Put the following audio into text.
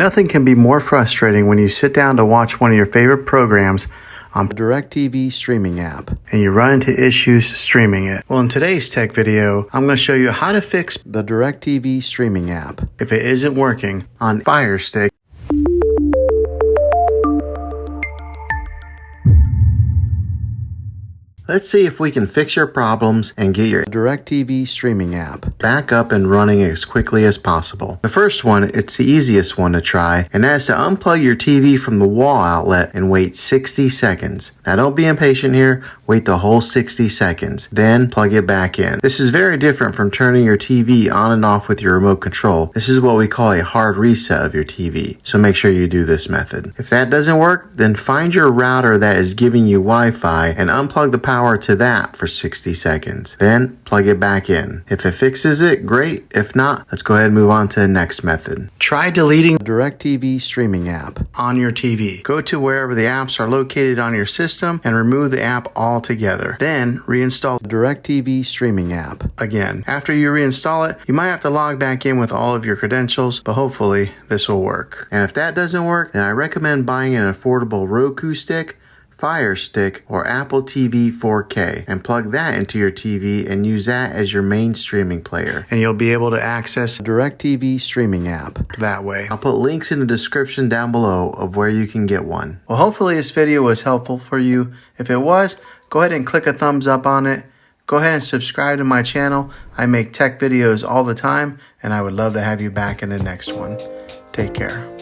Nothing can be more frustrating when you sit down to watch one of your favorite programs on the DirecTV streaming app and you run into issues streaming it. Well, in today's tech video, I'm going to show you how to fix the DirecTV streaming app if it isn't working on Fire Stick. Let's see if we can fix your problems and get your DirecTV streaming app back up and running as quickly as possible. The first one, it's the easiest one to try, and that is to unplug your TV from the wall outlet and wait 60 seconds. Now don't be impatient here, wait the whole 60 seconds, then plug it back in. This is very different from turning your TV on and off with your remote control. This is what we call a hard reset of your TV, so make sure you do this method. If that doesn't work, then find your router that is giving you Wi-Fi and unplug the power to that for 60 seconds. Then plug it back in. If it fixes it, great. If not, let's go ahead and move on to the next method. Try deleting the DirecTV streaming app on your TV. Go to wherever the apps are located on your system and remove the app altogether. Then reinstall the DirecTV streaming app again. After you reinstall it, you might have to log back in with all of your credentials, but hopefully this will work. And if that doesn't work, then I recommend buying an affordable Roku stick, Fire Stick, or Apple TV 4K and plug that into your TV and use that as your main streaming player. And you'll be able to access the DirecTV streaming app that way. I'll put links in the description down below of where you can get one. Well, hopefully this video was helpful for you. If it was, go ahead and click a thumbs up on it. Go ahead and subscribe to my channel. I make tech videos all the time, and I would love to have you back in the next one. Take care.